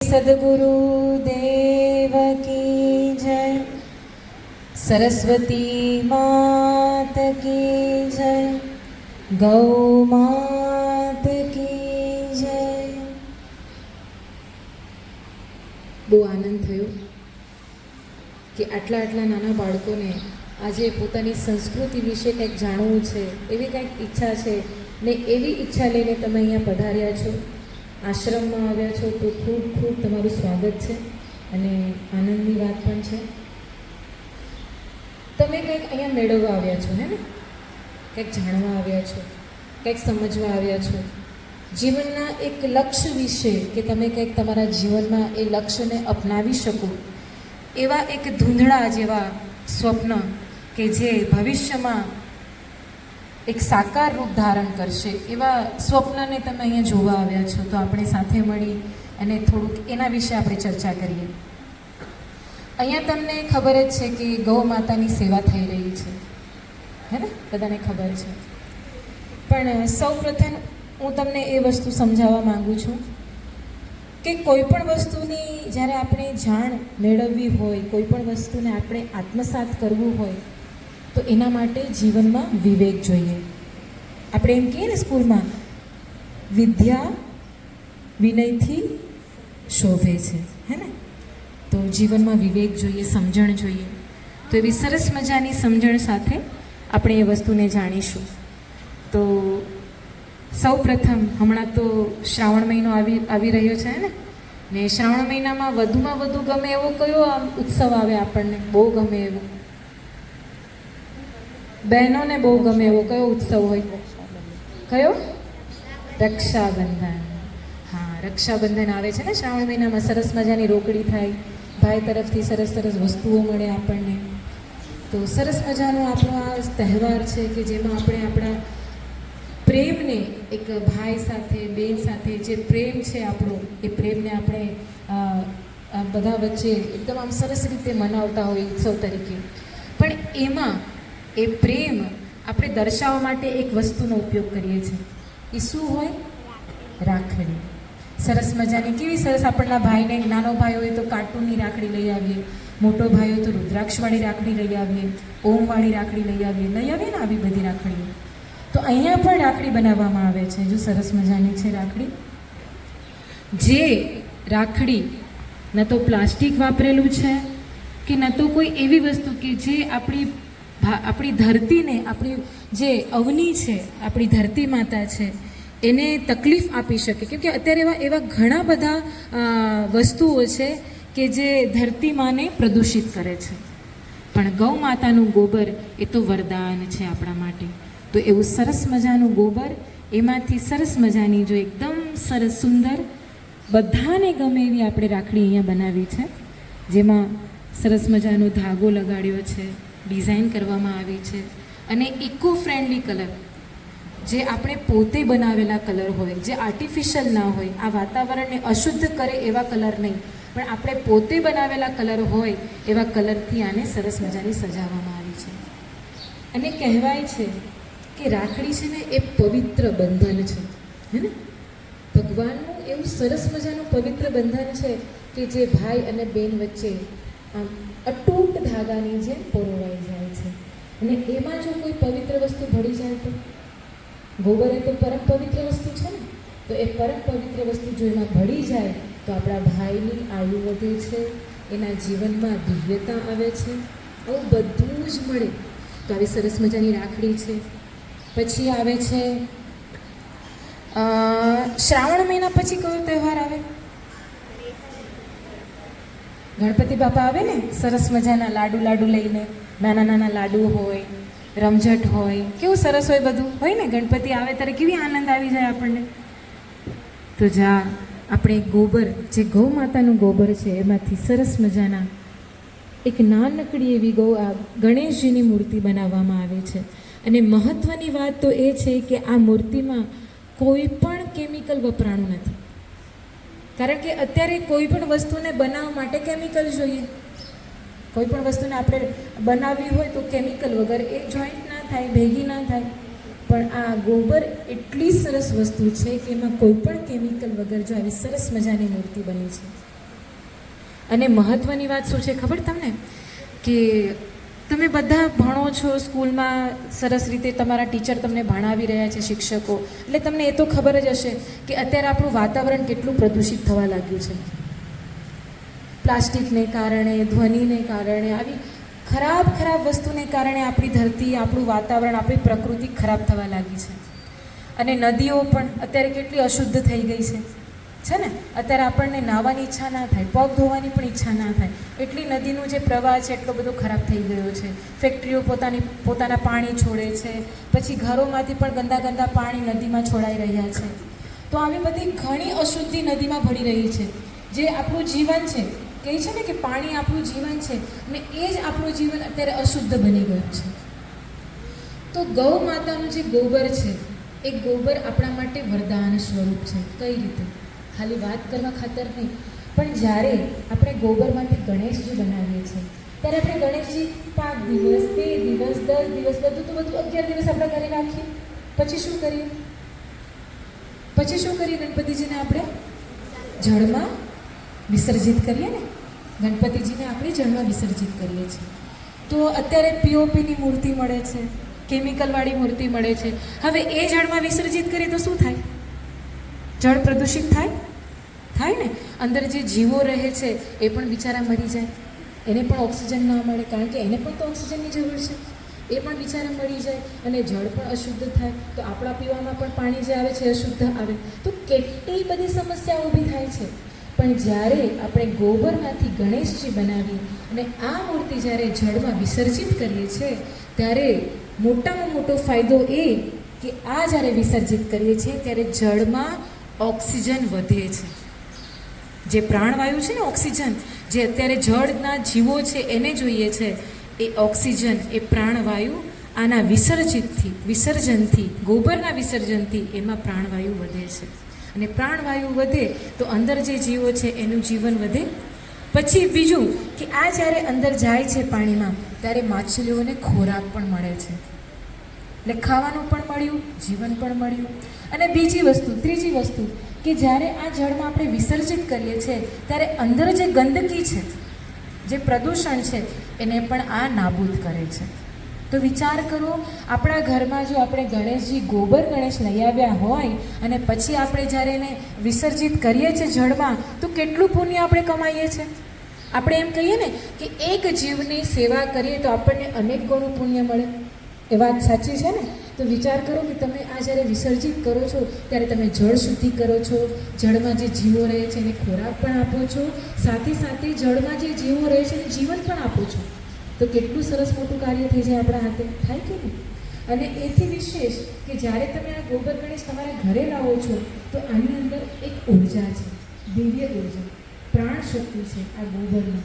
सद्गुरु देव की जय, सरस्वती मात की जय, गौ मात की जय। બહુ આનંદ થયો કે આટલા નાના બાળકોને આજે પોતાની સંસ્કૃતિ વિશે કંઈક જાણવું છે, એવી કંઈક ઈચ્છા છે ને એવી ઈચ્છા લઈને તમે અહીંયા પધાર્યા છો, આશ્રમમાં આવ્યા છો, તો ખૂબ ખૂબ તમારું સ્વાગત છે અને આનંદની વાત પણ છે। તમે કંઈક અહીંયા મેળવવા આવ્યા છો, હે ને? કંઈક જાણવા આવ્યા છો, કંઈક સમજવા આવ્યા છો, જીવનના એક લક્ષ્ય વિશે, કે તમે કંઈક તમારા જીવનમાં એ લક્ષ્યને અપનાવી શકો એવા એક ધૂંધળા જેવા સ્વપ્ન કે જે ભવિષ્યમાં એક સાકાર રૂપ ધારણ કરશે, એવા સ્વપ્નને તમે અહીંયા જોવા આવ્યા છો। તો આપણે સાથે મળી અને થોડુંક એના વિશે આપણે ચર્ચા કરીએ। અહીંયા તમને ખબર જ છે કે ગૌ માતાની સેવા થઈ રહી છે, હે ને? બધાને ખબર છે, પણ સૌ પ્રથમ હું તમને એ વસ્તુ સમજાવવા માગું છું કે કોઈ પણ વસ્તુની જ્યારે આપણે જાણ મેળવવી હોય, કોઈ પણ વસ્તુને આપણે આત્મસાત કરવું હોય, તો એના માટે જીવનમાં વિવેક જોઈએ। આપણે એમ કહીએ ને સ્કૂલમાં, વિદ્યા વિનયથી શોભે છે, હે ને? તો જીવનમાં વિવેક જોઈએ, સમજણ જોઈએ। તો એવી સરસ મજાની સમજણ સાથે આપણે એ વસ્તુને જાણીશું। તો સૌ પ્રથમ હમણાં તો શ્રાવણ મહિનો આવી રહ્યો છે ને, ને શ્રાવણ મહિનામાં વધુમાં વધુ ગમે એવો કયો આમ ઉત્સવ આવે? આપણને બહુ ગમે એવો, બહેનોને બહુ ગમે એવો કયો ઉત્સવ હોય? કયો? રક્ષાબંધન। હા, રક્ષાબંધન આવે છે ને શ્રાવણ મહિનામાં। સરસ મજાની રોકડી થાય, ભાઈ તરફથી સરસ સરસ વસ્તુઓ મળે આપણને। તો સરસ મજાનો આપણો આ તહેવાર છે કે જેમાં આપણે આપણા પ્રેમને, એક ભાઈ સાથે, બેન સાથે જે પ્રેમ છે આપણો, એ પ્રેમને આપણે બધા વચ્ચે એકદમ આમ સરસ રીતે મનાવતા હોય ઉત્સવ તરીકે। પણ એમાં એ પ્રેમ આપણે દર્શાવવા માટે એક વસ્તુનો ઉપયોગ કરીએ છીએ। એ શું હોય? રાખડી। સરસ મજાની, કેવી સરસ આપણના ભાઈને, નાનો ભાઈ હોય તો કાર્ટૂનની રાખડી લઈ આવીએ, મોટો ભાઈ હોય તો રુદ્રાક્ષવાળી રાખડી લઈ આવીએ, ઓમવાળી રાખડી લઈ આવીએ ને આવી બધી રાખડીઓ। તો અહીંયા પણ રાખડી બનાવવામાં આવે છે, જો સરસ મજાની છે રાખડી। જે રાખડી ન તો પ્લાસ્ટિક વાપરેલું છે કે ન તો કોઈ એવી વસ્તુ કે જે આપણી ધરતીને, આપણી જે અવની છે, આપણી ધરતી માતા છે, એને તકલીફ આપી શકે। કેમ કે અત્યારે એવા ઘણા બધા વસ્તુઓ છે કે જે ધરતી માને પ્રદૂષિત કરે છે, પણ ગૌ માતાનું ગોબર એ તો વરદાન છે આપણા માટે। તો એવું સરસ મજાનું ગોબર, એમાંથી સરસ મજાની જો એકદમ સરસ સુંદર, બધાને ગમે એવી આપણે રાખડી અહીંયા બનાવી છે, જેમાં સરસ મજાનો ધાગો લગાડ્યો છે, ડિઝાઇન કરવામાં આવી છે, અને ઇકો ફ્રેન્ડલી કલર, જે આપણે પોતે બનાવેલા કલર હોય, જે આર્ટિફિશિયલ ના હોય, આ વાતાવરણને અશુદ્ધ કરે એવા કલર નહીં, પણ આપણે પોતે બનાવેલા કલર હોય એવા કલરથી આને સરસ મજાની સજાવવામાં આવી છે। અને કહેવાય છે કે રાખડી છે ને એ પવિત્ર બંધન છે, હે ને? ભગવાનનું એવું સરસ મજાનું પવિત્ર બંધન છે કે જે ભાઈ અને બેન વચ્ચે આમ અતૂટ ધાગાની જેમ પરોવાઈ જાય છે। અને એમાં જો કોઈ પવિત્ર વસ્તુ ભળી જાય તો, ગોબર એ તો પરમ પવિત્ર વસ્તુ છે ને, તો એ પરમ પવિત્ર વસ્તુ જો એમાં ભળી જાય તો આપણા ભાઈની આયુ વધે છે, એના જીવનમાં દિવ્યતા આવે છે, આવું બધું જ મળે। તો આવી સરસ મજાની રાખડી છે। પછી આવે છે શ્રાવણ મહિના પછી કયો તહેવાર આવે? ગણપતિ બાપા આવે ને, સરસ મજાના લાડુ લઈને, નાના લાડુ હોય, રમઝટ હોય, કેવું સરસ હોય, બધું હોય ને। ગણપતિ આવે ત્યારે કેવી આનંદ આવી જાય આપણને। તો આપણે ગોબર, જે ગૌ માતાનું ગોબર છે, એમાંથી સરસ મજાના એક નાનકડી એવી ગણેશજીની મૂર્તિ બનાવવામાં આવે છે। અને મહત્ત્વની વાત તો એ છે કે આ મૂર્તિમાં કોઈ પણ કેમિકલ વપરાણું નથી, કારણ કે અત્યારે કોઈ પણ વસ્તુને બનાવવા માટે કેમિકલ જોઈએ। કોઈ પણ વસ્તુને આપણે બનાવવી હોય તો કેમિકલ વગર એ જોઈન્ટ ના થાય, ભેગી ના થાય। પણ આ ગોબર એટલી સરસ વસ્તુ છે કે એમાં કોઈ પણ કેમિકલ વગર જો આવી સરસ મજાની મૂર્તિ બની છે। અને મહત્ત્વની વાત શું છે ખબર તમને, કે તમે બધા ભણો છો સ્કૂલમાં, સરસ રીતે તમારા ટીચર તમને ભણાવી રહ્યા છે, શિક્ષકો, એટલે તમને એ તો ખબર જ હશે કે અત્યારે આપણું વાતાવરણ કેટલું પ્રદૂષિત થવા લાગ્યું છે. પ્લાસ્ટિકને કારણે, ધ્વનિને કારણે, આવી ખરાબ ખરાબ વસ્તુને કારણે આપણી ધરતી, આપણું વાતાવરણ, આપણી પ્રકૃતિ ખરાબ થવા લાગી છે. અને નદીઓ પણ અત્યારે કેટલી અશુદ્ધ થઈ ગઈ છે ને. અત્યારે આપણને નાહવાની ઈચ્છા ના થાય, પગ ધોવાની પણ ઈચ્છા ના થાય, એટલી નદીનું જે પ્રવાહ છે એટલો બધો ખરાબ થઈ ગયો છે. ફેક્ટરીઓ પોતાના પાણી છોડે છે, પછી ઘરોમાંથી પણ ગંદા ગંદા પાણી નદીમાં છોડાઈ રહ્યા છે. તો આવી બધી ઘણી અશુદ્ધિ નદીમાં ભળી રહી છે. જે આપણું જીવન છે, કહે છે ને કે પાણી આપણું જીવન છે, અને એ જ આપણું જીવન અત્યારે અશુદ્ધ બની ગયું છે. તો ગૌ માતાનું જે ગોબર છે, એ ગોબર આપણા માટે વરદાન સ્વરૂપ છે. કઈ રીતે? ખાલી વાત કરવા ખાતર નહીં, પણ જ્યારે આપણે ગોબરમાંથી ગણેશજી બનાવીએ છીએ, ત્યારે આપણે ગણેશજી 5 દિવસ, 2 દિવસ, 10 દિવસ, બધું તો બધું 11 દિવસ આપણા ઘરે રાખીએ. પછી શું કરીએ? ગણપતિજીને આપણે જળમાં વિસર્જિત કરીએ ને. ગણપતિજીને આપણે જળમાં વિસર્જિત કરીએ છીએ. તો અત્યારે પીઓપીની મૂર્તિ મળે છે, કેમિકલવાળી મૂર્તિ મળે છે. હવે એ જળમાં વિસર્જિત કરીએ તો શું થાય? જળ પ્રદૂષિત થાય ને. અંદર જે જીવો રહે છે એ પણ બિચારા મરી જાય, એને પણ ઓક્સિજન ના મળે, કારણ કે એને પણ તો ઓક્સિજનની જરૂર છે. એ પણ બિચારા મરી જાય અને જળ પણ અશુદ્ધ થાય, તો આપણા પીવામાં પણ પાણી જે આવે છે અશુદ્ધ આવે. તો કેટલી બધી સમસ્યાઓ ઊભી થાય છે. પણ જ્યારે આપણે ગોબરમાંથી ગણેશજી બનાવી અને આ મૂર્તિ જ્યારે જળમાં વિસર્જિત કરીએ છીએ, ત્યારે મોટામાં મોટો ફાયદો એ કે આ જ્યારે વિસર્જિત કરીએ છીએ ત્યારે જળમાં ઓક્સિજન વધે છે. જે પ્રાણવાયુ છે ને, ઓક્સિજન, જે અત્યારે જળના જીવો છે એને જોઈએ છે, એ ઓક્સિજન, એ પ્રાણવાયુ આના વિસર્જનથી, ગોબરના વિસર્જનથી એમાં પ્રાણવાયુ વધે છે. અને પ્રાણવાયુ વધે તો અંદર જે જીવો છે એનું જીવન વધે. પછી બીજું કે આ જ્યારે અંદર જાય છે પાણીમાં, ત્યારે માછલીઓને ખોરાક પણ મળે છે. એટલે ખાવાનું પણ મળ્યું, જીવન પણ મળ્યું. અને ત્રીજી વસ્તુ કે જ્યારે આ જળમાં આપણે વિસર્જિત કરીએ છીએ, ત્યારે અંદર જે ગંદકી છે, જે પ્રદૂષણ છે, એને પણ આ નાબૂદ કરે છે. તો વિચાર કરો, આપણા ઘરમાં જો આપણે ગણેશજી, ગોબર ગણેશ લઈ આવ્યા હોય અને પછી આપણે જ્યારે એને વિસર્જિત કરીએ છીએ જળમાં, તો કેટલું પુણ્ય આપણે કમાઈએ છીએ. આપણે એમ કહીએ ને કે એક જીવની સેવા કરીએ તો આપણને અનેક ગણું પુણ્ય મળે. એ વાત સાચી છે ને? તો વિચાર કરો કે તમે આ જ્યારે વિસર્જિત કરો છો ત્યારે તમે જળ શુદ્ધિ કરો છો, જળમાં જે જીવો રહે છે એને ખોરાક પણ આપો છો, સાથે સાથે જળમાં જે જીવો રહે છે એને જીવન પણ આપો છો. તો કેટલું સરસ મોટું કાર્ય થઈ જાય આપણા હાથે, થાય કે નહીં? અને એથી વિશેષ કે જ્યારે તમે આ ગોબર ગણેશ તમારા ઘરે લાવો છો, તો આની અંદર એક ઉર્જા છે, દિવ્ય ઉર્જા, પ્રાણ શક્તિ છે આ ગોબરમાં.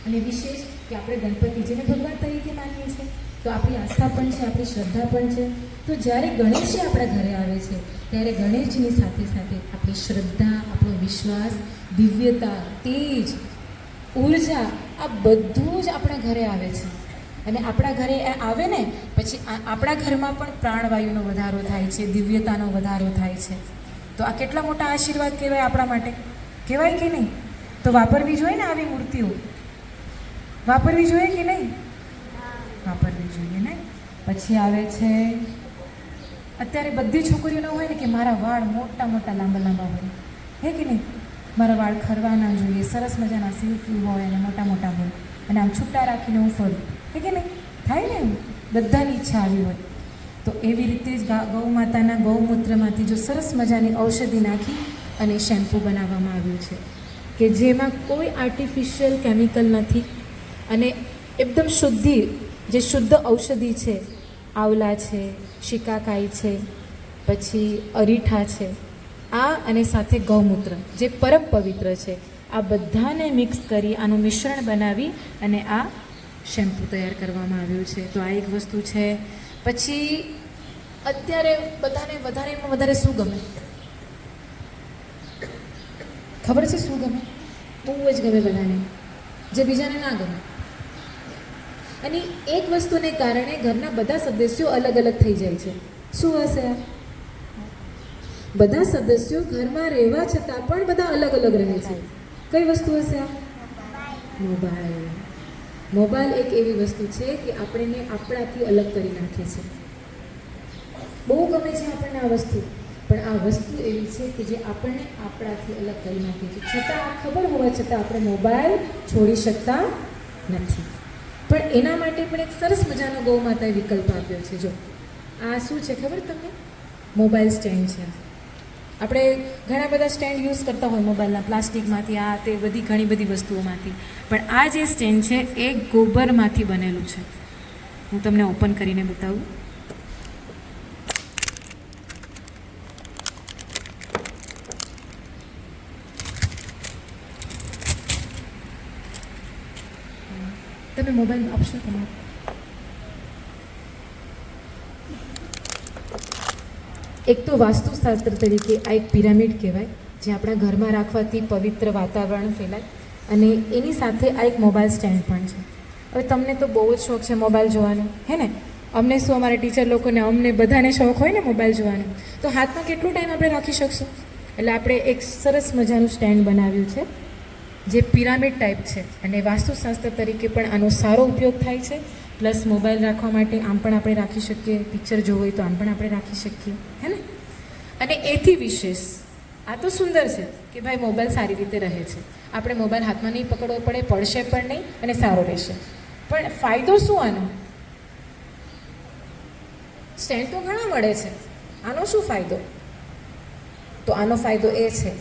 અને વિશેષ કે આપણે ગણપતિજીને ભગવાન તરીકે માનીએ છીએ, તો આપણી આસ્થા પણ છે, આપણી શ્રદ્ધા પણ છે. તો જ્યારે ગણેશજી આપણા ઘરે આવે છે, ત્યારે ગણેશજીની સાથે સાથે આપણી શ્રદ્ધા, આપણો વિશ્વાસ, દિવ્યતા, તેજ, ઉર્જા, આ બધું જ આપણા ઘરે આવે છે. અને આપણા ઘરે આવે ને પછી આપણા ઘરમાં પણ પ્રાણવાયુનો વધારો થાય છે, દિવ્યતાનો વધારો થાય છે. તો આ કેટલા મોટા આશીર્વાદ કહેવાય આપણા માટે, કહેવાય કે નહીં? તો વાપરવી જોઈએ ને આવી મૂર્તિઓ, વાપરવી જોઈએ કે નહીં? વાપરવી જોઈએ ને. પછી આવે છે, અત્યારે બધી છોકરીઓને હોય ને કે મારા વાળ મોટા મોટા લાંબા લાંબા હોય, હે કે નહીં? મારા વાળ ખરવા ના જોઈએ, સરસ મજાના સિલ્કી હોય અને મોટા મોટા હોય, અને આમ છૂટા રાખીને હું ફરું, હે કે નહીં? થાય ને? બધાની ઈચ્છા આવી હોય. તો એવી રીતે જ ગૌ માતાના ગૌમૂત્રમાંથી જો સરસ મજાની ઔષધિ નાખી અને શેમ્પૂ બનાવવામાં આવ્યું છે, કે જેમાં કોઈ આર્ટિફિશિયલ કેમિકલ નથી અને એકદમ જે શુદ્ધ ઔષધિ છે, આવલા છે, શિકાકાઈ છે, પછી અરીઠા છે, આ અને સાથે ગૌમૂત્ર જે પરમ પવિત્ર છે, આ બધાને મિક્સ કરી આનું મિશ્રણ બનાવી અને આ શેમ્પૂ તૈયાર કરવામાં આવ્યું છે. તો આ એક વસ્તુ છે. પછી અત્યારે બધાને વધારેમાં વધારે શું ગમે? ખબર છે શું ગમે? બહુ જ ગમે બધાને, જે બીજાને ના ગમે. અને એક વસ્તુને કારણે ઘરના બધા સદસ્યો અલગ અલગ થઈ જાય છે. શું હશે આ? બધા સદસ્યો ઘરમાં રહેવા છતાં પણ બધા અલગ અલગ રહે છે. કઈ વસ્તુ હશે આ? મોબાઈલ એક એવી વસ્તુ છે કે આપણને આપણાથી અલગ કરી નાખે છે. બહુ ગમે છે આપણને આ વસ્તુ, પણ આ વસ્તુ એવી છે કે જે આપણને આપણાથી અલગ કરી નાખે છે. છતાં આ ખબર હોવા છતાં આપણે મોબાઈલ છોડી શકતા નથી. પણ એના માટે પણ એક સરસ મજાનો ગૌ માતાએ વિકલ્પ આપ્યો છે. જો આ શું છે ખબર તમને? મોબાઈલ સ્ટેન્ડ છે. આપણે ઘણા બધા સ્ટેન્ડ યુઝ કરતા હોય મોબાઈલના, પ્લાસ્ટિકમાંથી, આ તે બધી ઘણી બધી વસ્તુઓમાંથી. પણ આ જે સ્ટેન્ડ છે એ ગોબરમાંથી બનેલું છે. હું તમને ઓપન કરીને બતાવું. તમે મોબાઈલ આપશો તમારો? એક તો વાસ્તુશાસ્ત્ર તરીકે આ એક પિરામિડ કહેવાય, જે આપણા ઘરમાં રાખવાથી પવિત્ર વાતાવરણ ફેલાય, અને એની સાથે આ એક મોબાઈલ સ્ટેન્ડ પણ છે. હવે તમને તો બહુ જ શોખ છે મોબાઈલ જોવાનો, હે ને? અમને શું, અમારા ટીચર લોકોને, અમને બધાને શોખ હોય ને મોબાઈલ જોવાનો. તો હાથમાં કેટલો ટાઈમ આપણે રાખી શકશું? એટલે આપણે એક સરસ મજાનું સ્ટેન્ડ બનાવ્યું છે જે પિરામિડ ટાઈપ છે, અને વાસ્તુશાસ્ત્ર તરીકે પણ આનો સારો ઉપયોગ થાય છે. પ્લસ મોબાઈલ રાખવા માટે આમ પણ આપણે રાખી શકીએ, પિક્ચર જોવું હોય તો આમ પણ આપણે રાખી શકીએ, હે ને? અને એથી વિશેષ આ તો સુંદર છે કે ભાઈ મોબાઈલ સારી રીતે રહે છે, આપણે મોબાઈલ હાથમાં નહીં પકડવો પડે, પડશે પણ નહીં અને સારો રહેશે. પણ ફાયદો શું આનો? સ્ટેન્ડ તો ઘણા મળે છે, આનો શું ફાયદો? તો આનો ફાયદો એ છે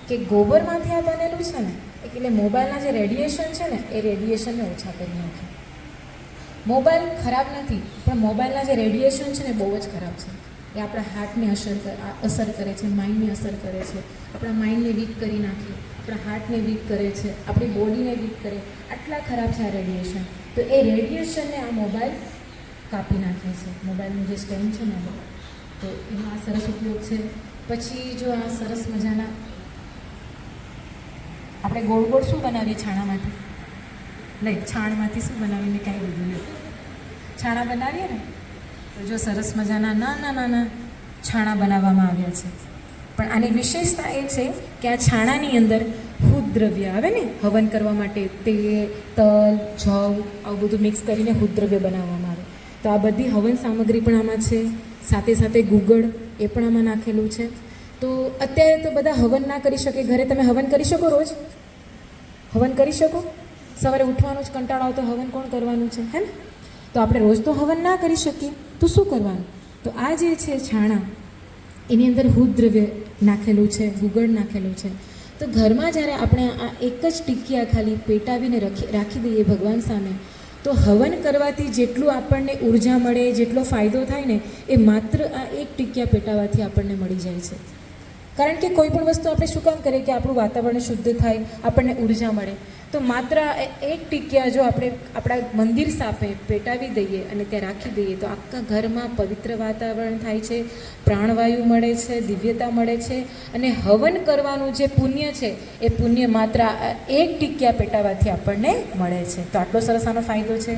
કે ગોબરમાંથી આ બનેલું છે ને, એટલે મોબાઈલના જે રેડિયેશન છે ને એ રેડિયેશનને ઓછા કરી નાખે. મોબાઈલ ખરાબ નથી, પણ મોબાઈલના જે રેડિયેશન છે ને બહુ જ ખરાબ છે. એ આપણા હાર્ટને અસર કરે છે, માઇન્ડને અસર કરે છે, આપણા માઇન્ડને વીક કરી નાખે, આપણા હાર્ટને વીક કરે છે, આપણી બોડીને વીક કરે. આટલા ખરાબ છે આ રેડિયેશન. તો એ રેડિયેશનને આ મોબાઈલ કાપી નાખે છે. મોબાઈલનું જે સ્ટેન્ડ છે ને, તો એનો આ સરસ ઉપયોગ છે. પછી જો આ સરસ મજાના આપણે ગોળ ગોળ શું બનાવીએ છાણામાંથી? નહીં, છાણમાંથી શું બનાવીને કાંઈ બધું નહીં, છાણા બનાવીએ ને, તો જો સરસ મજાના નાના નાના છાણા બનાવવામાં આવ્યા છે. પણ આની વિશેષતા એ છે કે આ છાણાની અંદર હુદ્રવ્ય આવે ને, હવન કરવા માટે તેલ, તલ, જવ આવું બધું મિક્સ કરીને હુદ્રવ્ય બનાવવામાં આવે. તો આ બધી હવન સામગ્રી પણ આમાં છે. સાથે સાથે ગુગળ એ પણ આમાં નાખેલું છે. તો અત્યારે તો બધા હવન ના કરી શકે. ઘરે તમે હવન કરી શકો? રોજ હવન કરી શકો? સવારે ઉઠવાનું જ કંટાળો આવતો, હવન કોણ કરવાનું છે, હે ને? તો આપણે રોજ તો હવન ના કરી શકીએ, તો શું કરવાનું? તો આ જે છે છાણા, એની અંદર હુદ્રવ્ય નાખેલું છે, ગુગળ નાખેલું છે. તો ઘરમાં જ્યારે આપણે આ એક જ ટીકિયા ખાલી પેટાવીને રાખી દઈએ ભગવાન સામે, તો હવન કરવાથી જેટલું આપણને ઉર્જા મળે, જેટલો ફાયદો થાય ને, એ માત્ર આ એક ટીકિયા પેટાવાથી આપણને મળી જાય છે. કારણ કે કોઈ પણ વસ્તુ આપણે શું કામ કરીએ કે આપણું વાતાવરણ શુદ્ધ થાય, આપણને ઉર્જા મળે. તો માત્ર એક ટીકિયા જો આપણે આપણા મંદિર સામે પેટાવી દઈએ અને ત્યાં રાખી દઈએ, તો આખા ઘરમાં પવિત્ર વાતાવરણ થાય છે, પ્રાણવાયુ મળે છે, દિવ્યતા મળે છે. અને હવન કરવાનું જે પુણ્ય છે એ પુણ્ય માત્ર એક ટીકિયા પેટાવાથી આપણને મળે છે. તો આટલો સરસ આનો ફાયદો છે.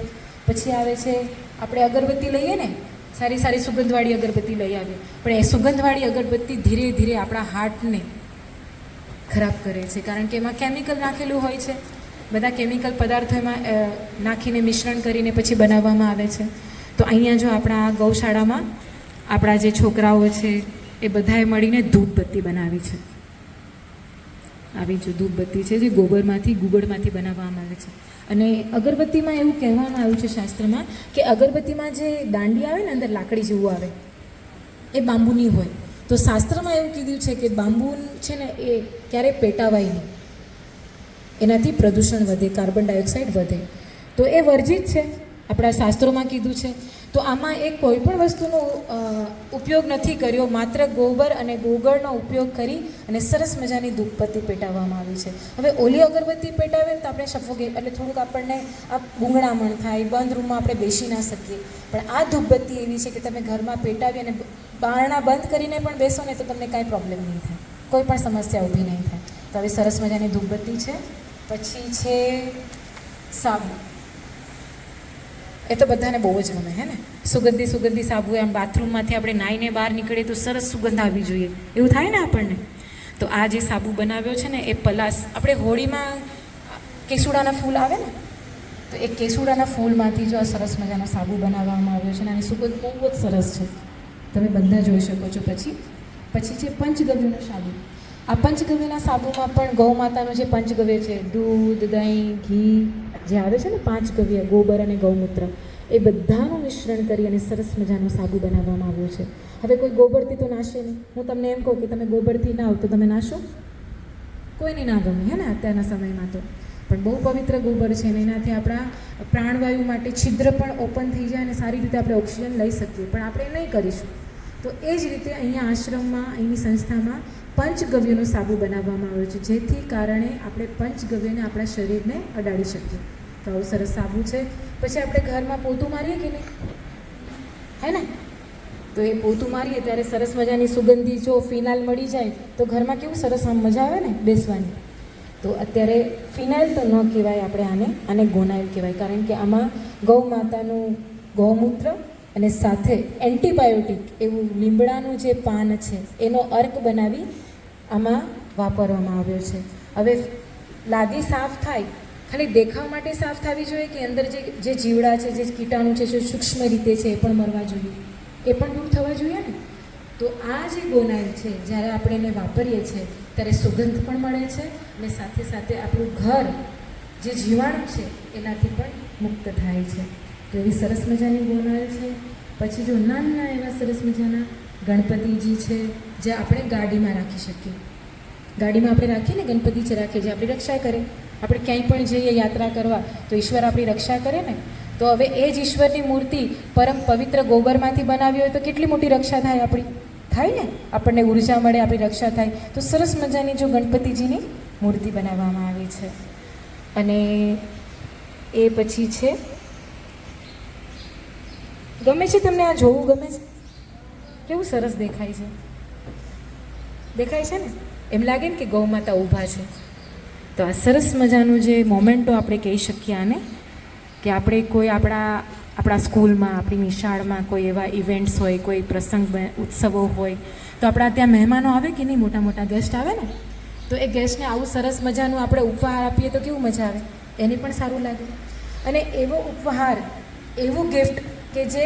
પછી આવે છે આપણે અગરબત્તી લઈએ ને, સારી સારી સુગંધવાળી અગરબત્તી લઈ આવીએ, પણ એ સુગંધવાળી અગરબત્તી ધીરે ધીરે આપણા હાર્ટને ખરાબ કરે છે, કારણ કે એમાં કેમિકલ નાખેલું હોય છે. બધા કેમિકલ પદાર્થો એમાં નાખીને મિશ્રણ કરીને પછી બનાવવામાં આવે છે. તો અહીંયા જો આપણા ગૌશાળામાં આપણા જે છોકરાઓ છે એ બધાએ મળીને ધૂપબત્તી બનાવી છે. આવી જો ધૂપબત્તી છે જે ગોબરમાંથી, ગુગળમાંથી બનાવવામાં આવે છે. અને અગરબત્તીમાં એવું કહેવામાં આવ્યું છે શાસ્ત્રમાં કે અગરબત્તીમાં જે દાંડી આવે ને અંદર લાકડી જેવું આવે, એ બાંબુની હોય. તો શાસ્ત્રમાં એવું કીધું છે કે બાંબુ છે ને એ ક્યારેય પેટાવાય નહીં, એનાથી પ્રદૂષણ વધે, કાર્બન ડાયોક્સાઇડ વધે. તો એ વર્જિત છે, આપણા શાસ્ત્રોમાં કીધું છે. તો આમાં એક કોઈ પણ વસ્તુનો ઉપયોગ નથી કર્યો, માત્ર ગોબર અને ગોગળનો ઉપયોગ કરી અને સરસ મજાની ધૂપબત્તી પેટાવવામાં આવી છે. હવે ઓલી અગરબત્તી પેટાવે તો આપણે સફોકેટ, એટલે થોડુંક આપણને આ ગૂંગળામણ થાય, બંધ રૂમમાં આપણે બેસી ના શકીએ. પણ આ ધૂપબત્તી એવી છે કે તમે ઘરમાં પેટાવી અને બારણા બંધ કરીને પણ બેસો ને તો તમને કાંઈ પ્રોબ્લેમ નહીં થાય, કોઈ પણ સમસ્યા ઊભી નહીં થાય. તો આવી સરસ મજાની ધૂપબત્તી છે. પછી છે સાબુ. એ તો બધાને બહુ જ ગમે, હે ને? સુગંધી સાબુ. આમ બાથરૂમમાંથી આપણે નાહીને બહાર નીકળીએ તો સરસ સુગંધ આવવી જોઈએ, એવું થાય ને આપણને. તો આ જે સાબુ બનાવ્યો છે ને એ પલાસ, આપણે હોળીમાં કેસુડાના ફૂલ આવે ને, તો એ કેસુડાના ફૂલમાંથી જો આ સરસ મજાનો સાબુ બનાવવામાં આવ્યો છે અને આની સુગંધ બહુ જ સરસ છે, તમે બધા જોઈ શકો છો. પછી છે પંચગવ્યનો સાબુ. આ પંચગવ્યના સાબુમાં પણ ગૌ માતાનું જે પંચગવ્ય છે, દૂધ, દહીં, ઘી જે આવે છે ને, 5 ગવ્ય, ગોબર અને ગૌમૂત્ર, એ બધાનું મિશ્રણ કરી અને સરસ મજાનો સાબુ બનાવવામાં આવ્યો છે. હવે કોઈ ગોબરથી તો નાશે નહીં. હું તમને એમ કહું કે તમે ગોબરથી ના આવો તો તમે નાશો? કોઈને ના ગમે, હે ને, અત્યારના સમયમાં તો. પણ બહુ પવિત્ર ગોબર છે ને એનાથી આપણા પ્રાણવાયુ માટે છિદ્ર પણ ઓપન થઈ જાય અને સારી રીતે આપણે ઓક્સિજન લઈ શકીએ, પણ આપણે નહીં કરીશું. તો એ જ રીતે અહીંયા આશ્રમમાં, અહીંની સંસ્થામાં પંચગવ્યનો સાબુ બનાવવામાં આવ્યો છે, જેથી કારણે આપણે પંચગવ્યને આપણા શરીરને અડાડી શકીએ. તો આવું સરસ સાબુ છે. પછી આપણે ઘરમાં પોતું મારીએ કે નહીં, હે ને, તો એ પોતું મારીએ ત્યારે સરસ મજાની સુગંધી જો ફિનાઇલ મળી જાય તો ઘરમાં કેવું સરસ આમ મજા આવે ને બેસવાની. તો અત્યારે ફિનાઇલ તો ન કહેવાય, આપણે આને ગોનાઇલ કહેવાય, કારણ કે આમાં ગૌ માતાનું ગૌમૂત્ર અને સાથે એન્ટીબાયોટિક એવું લીમડાનું જે પાન છે એનો અર્ક બનાવી આમાં વાપરવામાં આવ્યો છે. હવે લાદી સાફ થાય, ખાલી દેખાવ માટે સાફ થવી જોઈએ કે અંદર જે જીવડા છે, જે કીટાણુ છે, જે સૂક્ષ્મ રીતે છે એ પણ મરવા જોઈએ, એ પણ દૂર થવા જોઈએ ને. તો આ જે ગોનાઇલ છે, જ્યારે આપણે એને વાપરીએ છીએ ત્યારે સુગંધ પણ મળે છે અને સાથે સાથે આપણું ઘર જે જીવાણુ છે એનાથી પણ મુક્ત થાય છે. તો એવી સરસ મજાની ગોનાઇલ છે. પછી જો નાના એવા સરસ મજાના ગણપતિજી છે, જે આપણે ગાડીમાં રાખી શકીએ. ગાડીમાં આપણે રાખીએ ને, ગણપતિ છે રાખીએ, જે આપણી રક્ષા કરે. આપણે ક્યાંય પણ જઈએ યાત્રા કરવા તો ઈશ્વર આપણી રક્ષા કરે ને. તો હવે એ જ ઈશ્વરની મૂર્તિ પરમ પવિત્ર ગોબરમાંથી બનાવી હોય તો કેટલી મોટી રક્ષા થાય આપણી, થાય ને, આપણને ઉર્જા મળે, આપણી રક્ષા થાય. તો સરસ મજાની જો ગણપતિજીની મૂર્તિ બનાવવામાં આવી છે. અને એ પછી છે, ગમે છે તમને આ જોવું? ગમે છે? કેવું સરસ દેખાય છે, દેખાય છે ને, એમ લાગે ને કે ગૌ માતા ઊભા છે. તો આ સરસ મજાનું જે મોમેન્ટો આપણે કહી શકીએ આને, કે આપણે કોઈ આપણા સ્કૂલમાં, આપણી નિશાળમાં કોઈ એવા ઇવેન્ટ્સ હોય, કોઈ પ્રસંગ ઉત્સવો હોય, તો આપણા ત્યાં મહેમાનો આવે કે નહીં, મોટા મોટા ગેસ્ટ આવે ને, તો એ ગેસ્ટને આવું સરસ મજાનું આપણે ઉપહાર આપીએ તો કેવું મજા આવે, એને પણ સારું લાગે. અને એવો ઉપહાર, એવું ગિફ્ટ કે જે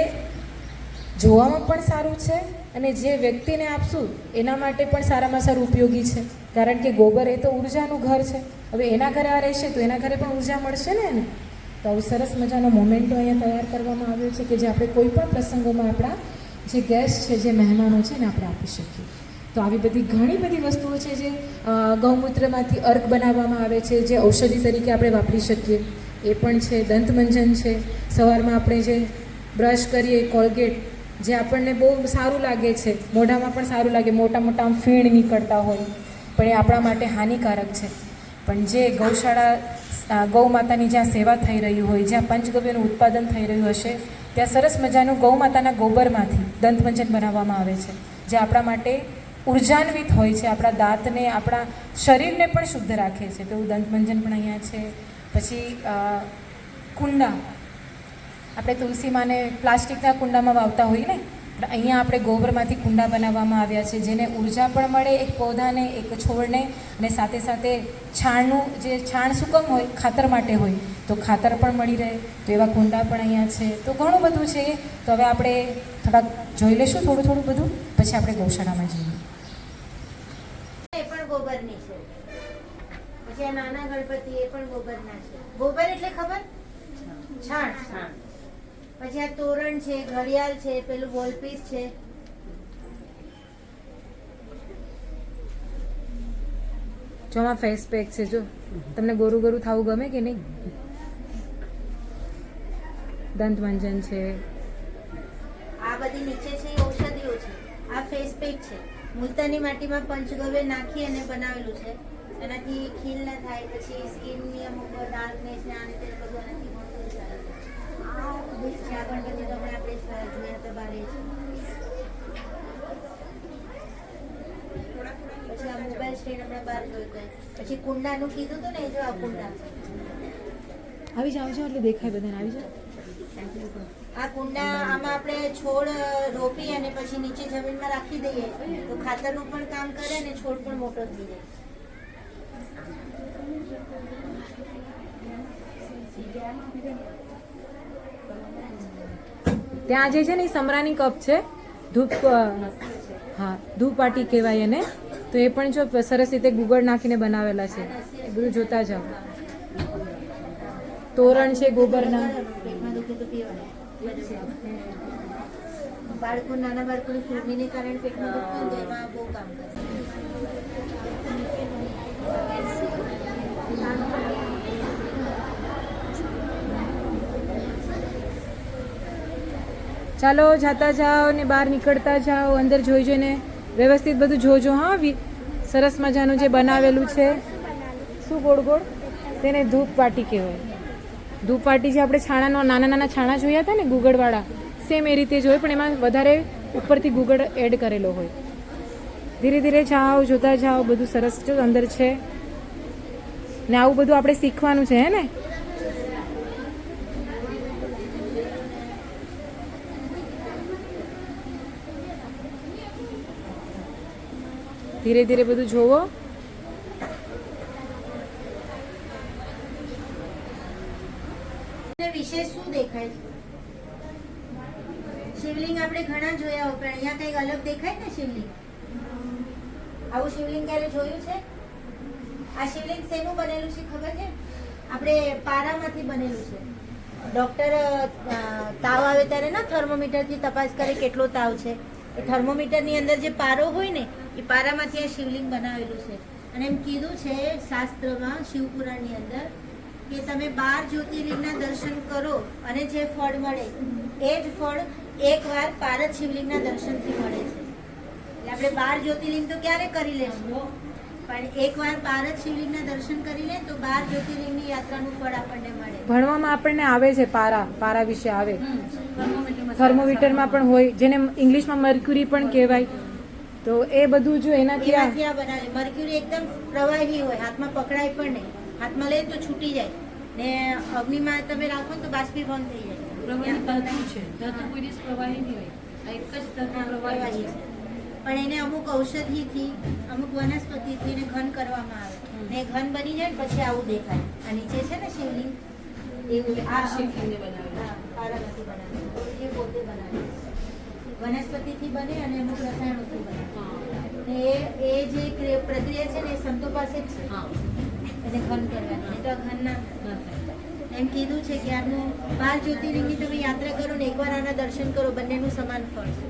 જોવામાં પણ સારું છે અને જે વ્યક્તિને આપશું એના માટે પણ સારામાં સારું ઉપયોગી છે, કારણ કે ગોબર એ તો ઉર્જાનું ઘર છે. હવે એના ઘરે આ રહેશે તો એના ઘરે પણ ઉર્જા મળશે ને એને. તો આવું સરસ મજાનો મોમેન્ટો અહીંયા તૈયાર કરવામાં આવ્યો છે કે જે આપણે કોઈ પણ પ્રસંગોમાં આપણા જે ગેસ્ટ છે, જે મહેમાનો છે, એને આપણે આપી શકીએ. તો આવી બધી ઘણી બધી વસ્તુઓ છે જે ગૌમૂત્રમાંથી અર્ક બનાવવામાં આવે છે, જે ઔષધિ તરીકે આપણે વાપરી શકીએ, એ પણ છે. દંતમંજન છે, સવારમાં આપણે જે બ્રશ કરીએ, કોલગેટ, જે આપણને બહુ સારું લાગે છે, મોઢામાં પણ સારું લાગે, મોટા મોટા આમ ફીણ નીકળતા હોય, પણ એ આપણા માટે હાનિકારક છે. પણ જે ગૌશાળા, ગૌ માતાની જ્યાં સેવા થઈ રહી હોય, જ્યાં પંચગવ્યનું ઉત્પાદન થઈ રહ્યું હશે, ત્યાં સરસ મજાનું ગૌ માતાના ગોબરમાંથી દંતમંજન બનાવવામાં આવે છે, જે આપણા માટે ઉર્જાન્વિત હોય છે, આપણા દાંતને, આપણા શરીરને પણ શુદ્ધ રાખે છે. તો એવું દંતમંજન પણ અહીંયા છે. પછી કુંડા, આપણે તુલસી માને પ્લાસ્ટિકના કુંડામાં વાવતા હોઈએ ને, અહીંયા આપણે ગોબરમાંથી કુંડા બનાવવામાં આવ્યા છે, જેને ઉર્જા પણ મળે એક પૌધાને, એક છોડને, અને સાથે સાથે છાણનું, જે છાણ સુકમ હોય, ખાતર માટે હોય, તો ખાતર પણ મળી રહે. તો એવા કુંડા પણ અહીંયા છે. તો ઘણું બધું છે. તો હવે આપણે થોડાક જોઈ લઈશું થોડું થોડું બધું, પછી આપણે ગૌશાળામાં જઈએ. એ પણ ગોબરની છે. પછી આ નાના ગણપતિ એ પણ ગોબરના છે. ગોબર એટલે ખબર? છાણ. પછી આ તોરણ છે, ઘડિયાળ છે, પેલું વોલપીસ છે. જો આમાં ફેસ પેક છે, જો તમને ગોરું ગોરું થવું ગમે કે નહીં? દંતમંજન છે. આ બધી નીચે છે એ ઔષધિઓ છે. આ ફેસ પેક છે. મુલતાની માટીમાં પંચગવ્ય નાખી અને બનાવેલું છે. એનાથી ખીલ ના થાય, પછી સ્કિનની અમુક ડાર્કનેસ ને આને તે બધું એનાથી ઘણું સારું છે. આ ગણપતિ તો આપણે જોયા તો બારે છે. પછી આ મોબાઈલ સ્ટેન્ડ આપણે બહાર જોયું. પછી કુંડાનું કીધું હતું ને, એ જો આ કુંડા આવી જાઓ એટલે દેખાય બધાને. આવી જાઓ. આ કુંડા, આમાં આપણે છોડ રોપી અને પછી નીચે જમીનમાં રાખી દઈએ તો ખાતરનું પણ કામ કરે અને છોડ પણ મોટો થઈ જાય. ત્યાં જે છે ને એ સમરાની કપ છે, ધૂપ હા ધૂપવાટી કહેવાય એને. તો એ પણ જો સરસ રીતે ગુગળ નાખીને બનાવેલા છે, એ બધું જોતા જાઓ. તોરણ છે ગોબરના. પેટમાં દુખે તો પીવાનું. બાળકો નાના બાળકોને કૃમિને કારણે પેટમાં દુખતું હોય તો એમાં બહુ કામ કરે. ચાલો જાતા જાઓ ને બહાર નીકળતા જાઓ, અંદર જોઈ જોઈને વ્યવસ્થિત બધું જોજો. હા સરસ મજાનું જે બનાવેલું છે. શું ગોળ ગોળ? તેને ધૂપવાટી કહેવાય. ધૂપવાટી જે આપણે છાણાનો નાના નાના છાણા જોયા હતા ને ગુગળવાળા, સેમ એ રીતે જ હોય, પણ એમાં વધારે ઉપરથી ગુગળ એડ કરેલો હોય. ધીરે ધીરે જાઓ, જોતા જાઓ, બધું સરસ જો અંદર છે ને આવું બધું આપણે શીખવાનું છે હે ને. ધીરે ધીરે બધું જોવો. વિશેષ શું દેખાય? શિવલિંગ આપણે ઘણા જોયા હોય, પણ અહીંયા કંઈક અલગ દેખાય ને શિવલિંગ. આવું શિવલિંગ ક્યારે જોયું છે? આ શિવલિંગ શેનું બનેલું છે ખબર છે? આપણે પારામાંથી બનેલું છે. ડોક્ટર તાવ આવે ત્યારે ના થર્મોમીટરથી તપાસ કરે કેટલો તાવ છે. એ થર્મોમીટરની અંદર જે પારો હોય ને એ પારામાંથી આ શિવલિંગ બનાવેલું છે. અને એમ કીધું છે શાસ્ત્રમાં, શિવપુરાણની અંદર, કે તમે 12 જ્યોતિર્લિંગના દર્શન કરો અને જે ફળ મળે એ જ ફળ એકવાર પારદ શિવલિંગના દર્શનથી મળે છે. એટલે આપણે 12 જ્યોતિર્લિંગ તો ક્યારે કરી લેશું, પણ એકવાર પારદ શિવલિંગના દર્શન કરી લે તો 12 જ્યોતિર્લિંગની યાત્રાનું ફળ આપણને મળે. ભણવામાં આપણને આવે છે પારા વિશે આવે. થર્મોમીટરમાં પણ હોય, જેને ઇંગ્લિશમાં મર્ક્યુરી પણ કહેવાય. તો એ બધું જો એનાથી આ બનાવે. મર્ક્યુરી એકદમ પ્રવાહી હોય, હાથમાં પકડાય પણ નહીં. હાથમાં લઈએ તો છૂટી જાય ને અગ્નિમાં તમે રાખો ને તો બાષ્પીભવન થઈ જાય. પ્રવાહી ધાતુ છે, ધાતુ કોઈ દિવસ પ્રવાહી નહીં હોય, આ એક જ ધાતુ પ્રવાહી છે. પણ એને અમુક ઔષધિથી, અમુક વનસ્પતિથી એને ઘન કરવામાં આવે ને ઘન બની જાય પછી આવું દેખાય. આ નીચે છે ને શિવલિંગ, એવું આ શિવલિંગ બનાવેલું, પારામાંથી બનાવેલું, એ પોતે બનાવેલું વનસ્પતિથી બને અને અમુક રસાયણોથી બને. એ જે પ્રક્રિયા છે ને એ સંતો પાસે જ છે, એને ઘન કરવાની. તો ઘન ના એમ કીધું છે કે આનું 12 જ્યોતિર્લિંગની તમે યાત્રા કરો ને એકવાર આના દર્શન કરો, બંનેનું સમાન ફળ છે.